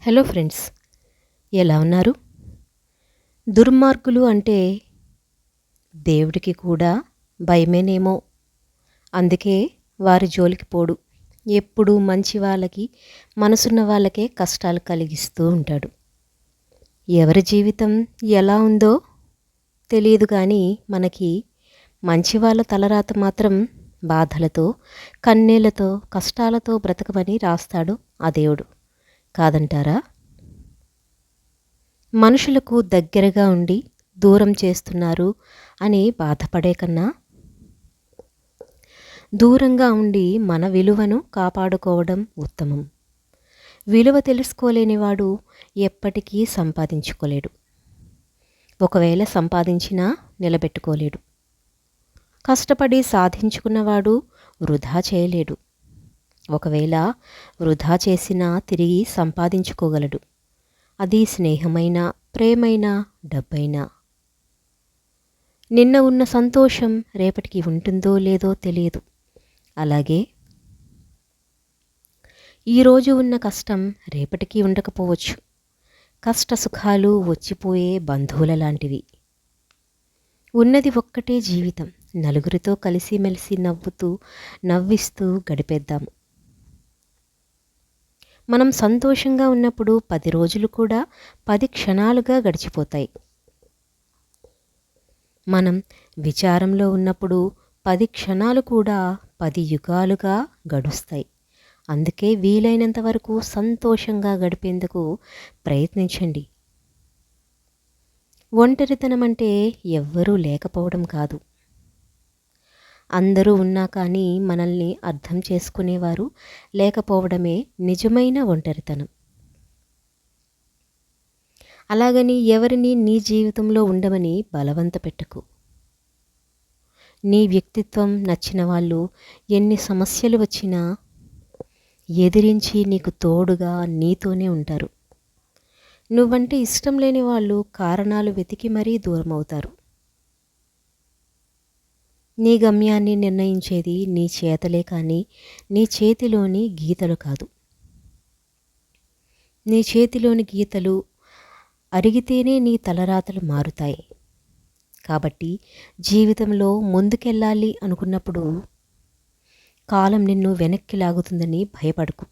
Hello friends, ఎలా ఉన్నారు? దుర్మార్గులు అంటే దేవుడికి కూడా భయమేనేమో. అందుకే వారి జోలికి పోడు. ఎప్పుడూ మంచి వాళ్ళకి, మనసున్న వాళ్ళకే కష్టాలు కలిగిస్తూ ఉంటాడు. ఎవరి జీవితం ఎలా ఉందో తెలియదు కానీ మనకి మంచి వాళ్ళ తలరాత మాత్రం బాధలతో, కన్నీళ్లతో, కష్టాలతో బ్రతకమని రాస్తాడు ఆ దేవుడు. కాదంటారా? మనుషులకు దగ్గరగా ఉండి దూరం చేస్తున్నారు అని బాధపడే కన్నా, దూరంగా ఉండి మన విలువను కాపాడుకోవడం ఉత్తమం. విలువ తెలుసుకోలేనివాడు ఎప్పటికీ సంపాదించుకోలేడు. ఒకవేళ సంపాదించినా నిలబెట్టుకోలేడు. కష్టపడి సాధించుకున్నవాడు వృధా చేయలేడు. ఒకవేళ వృధా చేసినా తిరిగి సంపాదించుకోగలడు. అది స్నేహమైనా, ప్రేమైనా, డబ్బైనా. నిన్న ఉన్న సంతోషం రేపటికి ఉంటుందో లేదో తెలియదు. అలాగే ఈరోజు ఉన్న కష్టం రేపటికి ఉండకపోవచ్చు. కష్ట సుఖాలు వచ్చిపోయే బంధువుల లాంటివి. ఉన్నది ఒక్కటే జీవితం. నలుగురితో కలిసిమెలిసి నవ్వుతూ, నవ్విస్తూ గడిపేద్దాము. మనం సంతోషంగా ఉన్నప్పుడు 10 రోజులు కూడా 10 క్షణాలుగా గడిచిపోతాయి. మనం విచారంలో ఉన్నప్పుడు 10 క్షణాలు కూడా 10 యుగాలుగా గడుస్తాయి. అందుకే వీలైనంత వరకు సంతోషంగా గడిపేందుకు ప్రయత్నించండి. ఒంటరితనం అంటే ఎవ్వరూ లేకపోవడం కాదు. అందరూ ఉన్నా కానీ మనల్ని అర్థం చేసుకునేవారు లేకపోవడమే నిజమైన ఒంటరితనం. అలాగని ఎవరిని నీ జీవితంలో ఉండమని బలవంత పెట్టకు. నీ వ్యక్తిత్వం నచ్చిన వాళ్ళు ఎన్ని సమస్యలు వచ్చినా ఎదిరించి నీకు తోడుగా నీతోనే ఉంటారు. నువ్వంటే ఇష్టం లేని వాళ్ళు కారణాలు వెతికి మరీ దూరం అవుతారు. నీ గమ్యాన్ని నిర్ణయించేది నీ చేతలే కానీ నీ చేతిలోని గీతలు కాదు. నీ చేతిలోని గీతలు అరిగితేనే నీ తలరాతలు మారుతాయి. కాబట్టి జీవితంలో ముందుకెళ్ళాలి అనుకున్నప్పుడు కాలం నిన్ను వెనక్కి లాగుతుందని భయపడకు.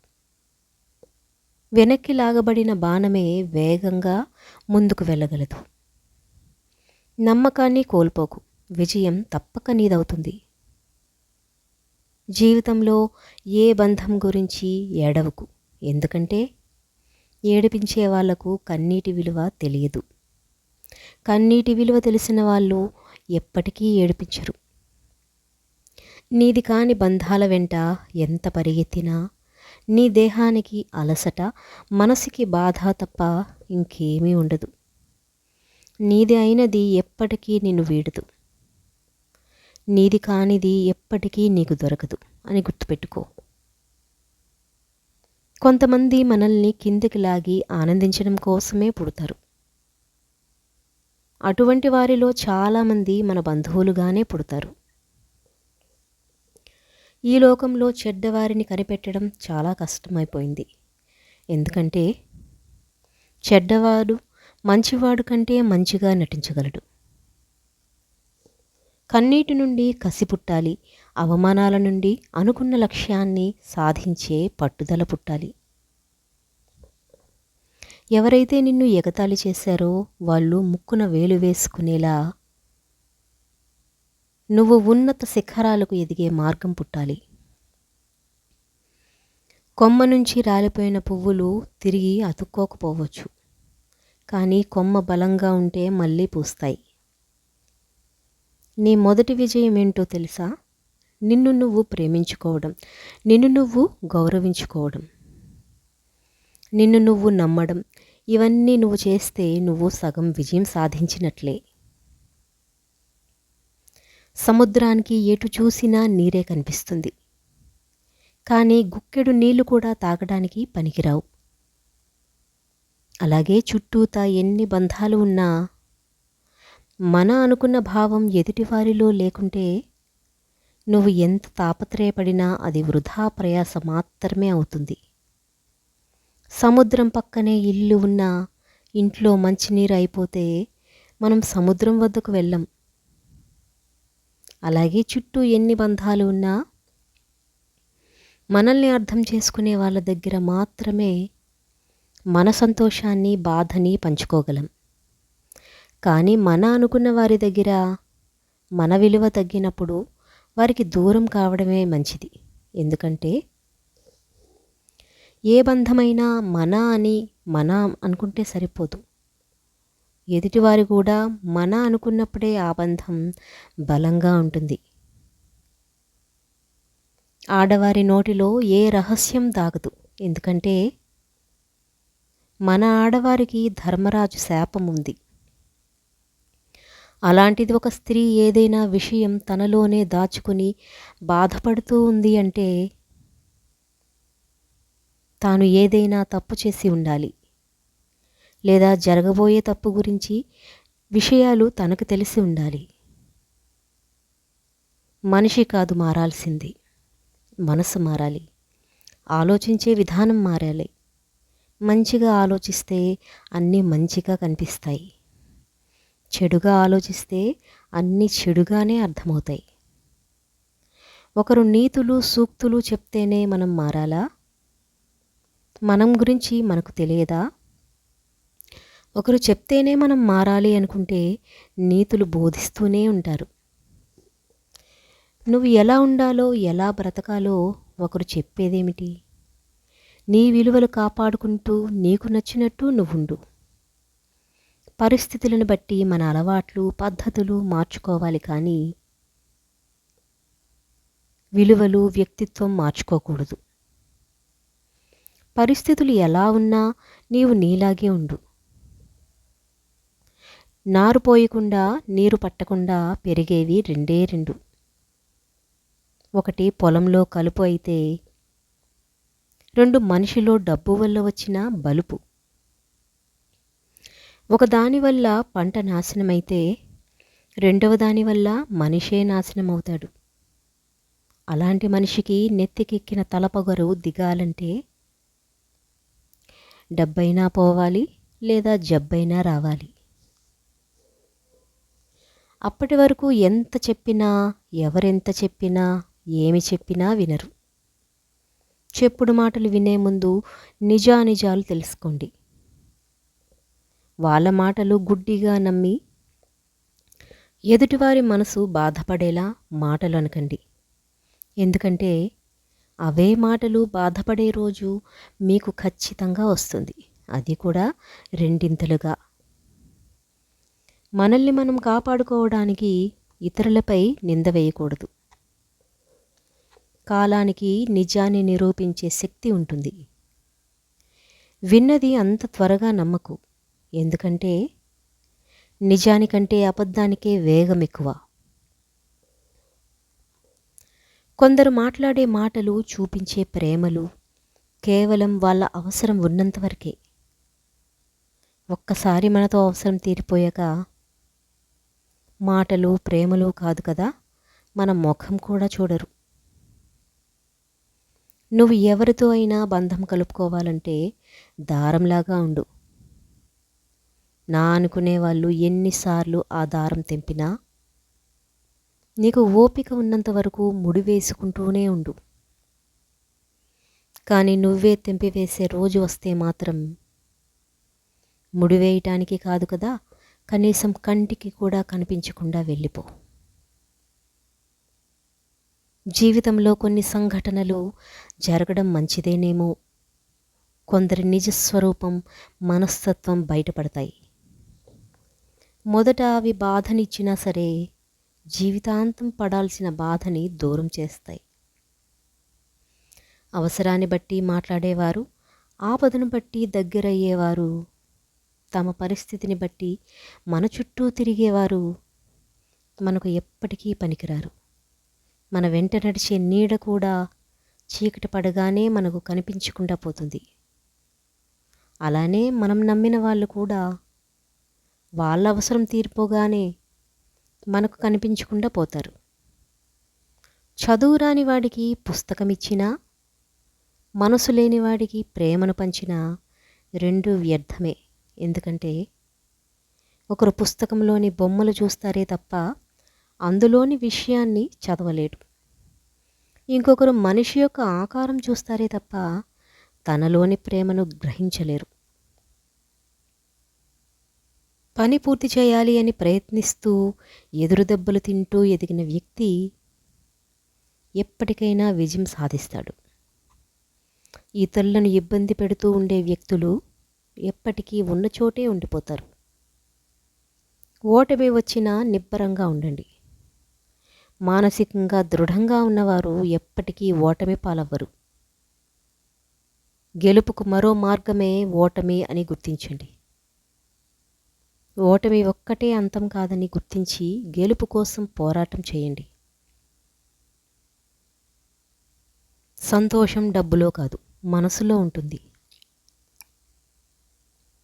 వెనక్కి లాగబడిన బాణమే వేగంగా ముందుకు వెళ్ళగలదు. నమ్మకాన్ని కోల్పోకు. విజయం తప్పక నీదవుతుంది. జీవితంలో ఏ బంధం గురించి ఏడవకు. ఎందుకంటే ఏడిపించే వాళ్లకు కన్నీటి విలువ తెలియదు. కన్నీటి విలువ తెలిసిన వాళ్ళు ఎప్పటికీ ఏడిపించరు. నీది కాని బంధాల వెంట ఎంత పరిగెత్తినా నీ దేహానికి అలసట, మనసుకి బాధ తప్ప ఇంకేమీ ఉండదు. నీది అయినది ఎప్పటికీ నిన్ను వీడదు. నీది కానిది ఎప్పటికీ నీకు దొరకదు అని గుర్తుపెట్టుకో. కొంతమంది మనల్ని కిందికి లాగి ఆనందించడం కోసమే పుడతారు. అటువంటి వారిలో చాలామంది మన బంధువులుగానే పుడతారు. ఈ లోకంలో చెడ్డవారిని కనిపెట్టడం చాలా కష్టమైపోయింది. ఎందుకంటే చెడ్డవాడు మంచివాడు కంటే మంచిగా నటించగలడు. కన్నీటి నుండి కసి పుట్టాలి. అవమానాల నుండి అనుకున్న లక్ష్యాన్ని సాధించే పట్టుదల పుట్టాలి. ఎవరైతే నిన్ను ఎగతాళి చేశారో వాళ్ళు ముక్కున వేలు వేసుకునేలా నువ్వు ఉన్నత శిఖరాలకు ఎదిగే మార్గం పుట్టాలి. కొమ్మ నుంచి రాలిపోయిన పువ్వులు తిరిగి అతుక్కోకపోవచ్చు, కానీ కొమ్మ బలంగా ఉంటే మళ్ళీ పూస్తాయి. నీ మొదటి విజయం ఏంటో తెలుసా? నిన్ను నువ్వు ప్రేమించుకోవడం, నిన్ను నువ్వు గౌరవించుకోవడం, నిన్ను నువ్వు నమ్మడం. ఇవన్నీ నువ్వు చేస్తే నువ్వు సగం విజయం సాధించినట్లే. సముద్రానికి ఎటు చూసినా నీరే కనిపిస్తుంది, కానీ గుక్కెడు నీళ్లు కూడా తాగడానికి పనికిరావు. అలాగే చుట్టూతా ఎన్ని బంధాలు ఉన్నా మన అనుకున్న భావం ఎదుటివారిలో లేకుంటే నువ్వు ఎంత తాపత్రయపడినా అది వృధా ప్రయాస మాత్రమే అవుతుంది. సముద్రం పక్కనే ఇల్లు ఉన్న ఇంట్లో మంచినీరు అయిపోతే మనం సముద్రం వద్దకు వెళ్ళం. అలాగే చుట్టూ ఎన్ని బంధాలు ఉన్నా మనల్ని అర్థం చేసుకునే వాళ్ళ దగ్గర మాత్రమే మన సంతోషాన్ని, బాధని పంచుకోగలం. కానీ మన అనుకున్న వారి దగ్గర మన విలువ తగ్గినప్పుడు వారికి దూరం కావడమే మంచిది. ఎందుకంటే ఏ బంధమైనా మన అనుకుంటే సరిపోదు. ఎదుటివారు కూడా మన అనుకున్నప్పుడే ఆ బంధం బలంగా ఉంటుంది. ఆడవారి నోటిలో ఏ రహస్యం దాగదు. ఎందుకంటే మన ఆడవారికి ధర్మరాజు శాపం ఉంది. అలాంటిది ఒక స్త్రీ ఏదైనా విషయం తనలోనే దాచుకుని బాధపడుతూ ఉంది అంటే తాను ఏదైనా తప్పు చేసి ఉండాలి, లేదా జరగబోయే తప్పు గురించి విషయాలు తనకు తెలిసి ఉండాలి. మనిషి కాదు మారాల్సింది, మనసు మారాలి. ఆలోచించే విధానం మారాలి. మంచిగా ఆలోచిస్తే అన్నీ మంచిగా కనిపిస్తాయి. చెడుగా ఆలోచిస్తే అన్నీ చెడుగానే అర్థమవుతాయి. ఒకరు నీతులు సూక్తులు చెప్తేనే మనం మారాలా? మనం గురించి మనకు తెలియదా? ఒకరు చెప్తేనే మనం మారాలి అనుకుంటే నీతులు బోధిస్తూనే ఉంటారు. నువ్వు ఎలా ఉండాలో, ఎలా బ్రతకాలో ఒకరు చెప్పేదేమిటి? నీ విలువలు కాపాడుకుంటూ నీకు నచ్చినట్టు నువ్వుండు. పరిస్థితులను బట్టి మన అలవాట్లు, పద్ధతులు మార్చుకోవాలి, కానీ విలువలు, వ్యక్తిత్వం మార్చుకోకూడదు. పరిస్థితులు ఎలా ఉన్నా నీవు నీలాగే ఉండు. నారు పోయకుండా నీరు పట్టకుండా పెరిగేవి రెండే రెండు. ఒకటి పొలంలో కలుపు అయితే, రెండు మనిషిలో డబ్బు వల్ల వచ్చిన బలుపు. ఒకదాని వల్ల పంట నాశనమైతే రెండవ దాని వల్ల మనిషే నాశనమవుతాడు. అలాంటి మనిషికి నెత్తికెక్కిన తలపొగరు దిగాలంటే డబ్బైనా పోవాలి, లేదా జబ్బైనా రావాలి. అప్పటి వరకు ఎంత చెప్పినా, ఎవరెంత చెప్పినా, ఏమి చెప్పినా వినరు. చెప్పుడు మాటలు వినే ముందు నిజానిజాలు తెలుసుకోండి. వాళ్ళ మాటలు గుడ్డిగా నమ్మి ఎదుటివారి మనసు బాధపడేలా మాటలు అనకండి. ఎందుకంటే అవే మాటలు బాధపడే రోజు మీకు ఖచ్చితంగా వస్తుంది, అది కూడా రెండింతలుగా. మనల్ని మనం కాపాడుకోవడానికి ఇతరులపై నింద వేయకూడదు. కాలానికి నిజాన్ని నిరూపించే శక్తి ఉంటుంది. విన్నది అంత త్వరగా నమ్మకు. ఎందుకంటే నిజానికంటే అబద్ధానికే వేగం ఎక్కువ. కొందరు మాట్లాడే మాటలు, చూపించే ప్రేమలు కేవలం వాళ్ళ అవసరం ఉన్నంతవరకే. ఒక్కసారి మనతో అవసరం తీరిపోయాక మాటలు, ప్రేమలు కాదు కదా, మన ముఖం కూడా చూడరు. నువ్వు ఎవరితో అయినా బంధం కలుపుకోవాలంటే దారంలాగా ఉండు. నా అనుకునే వాళ్ళు ఎన్నిసార్లు ఆ దారం తెంపినా నీకు ఓపిక ఉన్నంత వరకు ముడివేసుకుంటూనే ఉండు. కానీ నువ్వే తెంపివేసే రోజు వస్తే మాత్రం ముడివేయటానికి కాదు కదా, కనీసం కంటికి కూడా కనిపించకుండా వెళ్ళిపో. జీవితంలో కొన్ని సంఘటనలు జరగడం మంచిదేనేమో. కొందరి నిజస్వరూపం, మనస్తత్వం బయటపడతాయి. మొదట అవి బాధనిచ్చినా సరే జీవితాంతం పడాల్సిన బాధని దూరం చేస్తాయి. అవసరాన్ని బట్టి మాట్లాడేవారు, ఆపదను బట్టి దగ్గరయ్యేవారు, తమ పరిస్థితిని బట్టి మన చుట్టూ తిరిగేవారు మనకు ఎప్పటికీ పనికిరారు. మన వెంట నడిచే నీడ కూడా చీకటి పడగానే మనకు కనిపించకుండా పోతుంది. అలానే మనం నమ్మిన వాళ్ళు కూడా వాళ్ళ అవసరం తీరిపోగానే మనకు కనిపించకుండా పోతారు. చదువు రాని వాడికి పుస్తకం ఇచ్చినా, మనసు లేని వాడికి ప్రేమను పంచినా రెండు వ్యర్థమే. ఎందుకంటే ఒకరు పుస్తకంలోని బొమ్మలు చూస్తారే తప్ప అందులోని విషయాన్ని చదవలేడు. ఇంకొకరు మనిషి యొక్క ఆకారం చూస్తారే తప్ప తనలోని ప్రేమను గ్రహించలేరు. పని పూర్తి చేయాలి అని ప్రయత్నిస్తూ ఎదురు దెబ్బలు తింటూ ఎదిగిన వ్యక్తి ఎప్పటికైనా విజయం సాధిస్తాడు. ఇతరులను ఇబ్బంది పెడుతూ ఉండే వ్యక్తులు ఎప్పటికీ ఉన్న చోటే ఉండిపోతారు. ఓటమి వచ్చినా నిబ్బరంగా ఉండండి. మానసికంగా దృఢంగా ఉన్నవారు ఎప్పటికీ ఓటమి పాలవ్వరు. గెలుపుకు మరో మార్గమే ఓటమి అని గుర్తించండి. ఓటమి ఒక్కటే అంతం కాదని గుర్తించి గెలుపు కోసం పోరాటం చేయండి. సంతోషం డబ్బులో కాదు, మనసులో ఉంటుంది.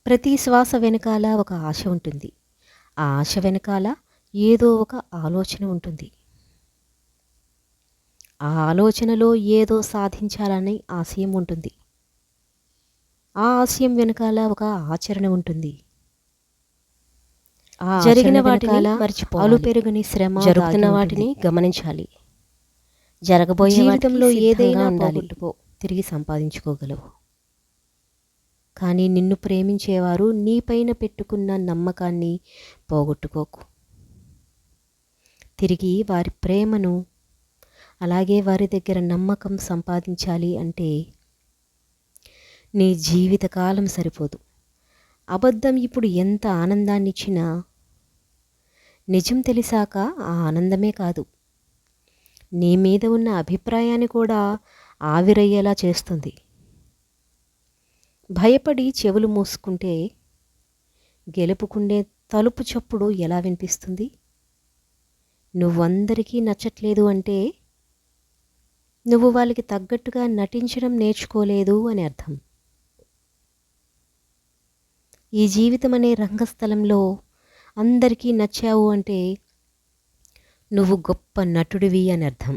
ప్రతి శ్వాస వెనకాల ఒక ఆశ ఉంటుంది. ఆ ఆశ వెనకాల ఏదో ఒక ఆలోచన ఉంటుంది. ఆ ఆలోచనలో ఏదో సాధించాలని ఆశయం ఉంటుంది. ఆ ఆశయం వెనకాల ఒక ఆచరణ ఉంటుంది. జరిగిన వాటిని మర్చిపోవాలి. పెరుగుని శ్రమ, జరుగుతున్న వాటిని గమనించాలి. జరగబోయే జీవితంలో ఏదైనా పోగొట్టుకో, తిరిగి సంపాదించుకోగలవు. కానీ నిన్ను ప్రేమించేవారు నీపైన పెట్టుకున్న నమ్మకాన్ని పోగొట్టుకోకు. తిరిగి వారి ప్రేమను అలాగే వారి దగ్గర నమ్మకం సంపాదించాలి అంటే నీ జీవితకాలం సరిపోదు. అబద్ధం ఇప్పుడు ఎంత ఆనందాన్ని ఇచ్చినా నిజం తెలిసాక ఆ ఆనందమే కాదు, నీ మీద ఉన్న అభిప్రాయాన్ని కూడా ఆవిరయ్యేలా చేస్తుంది. భయపడి చెవులు మూసుకుంటే గెలుపుకుండే తలుపు చప్పుడు ఎలా వినిపిస్తుంది? నువ్వందరికీ నచ్చట్లేదు అంటే నువ్వు వాళ్ళకి తగ్గట్టుగా నటించడం నేర్చుకోలేదు అని అర్థం. ఈ జీవితం అనే రంగస్థలంలో అందరికీ నచ్చావు అంటే నువ్వు గొప్ప నటుడివి అని అర్థం.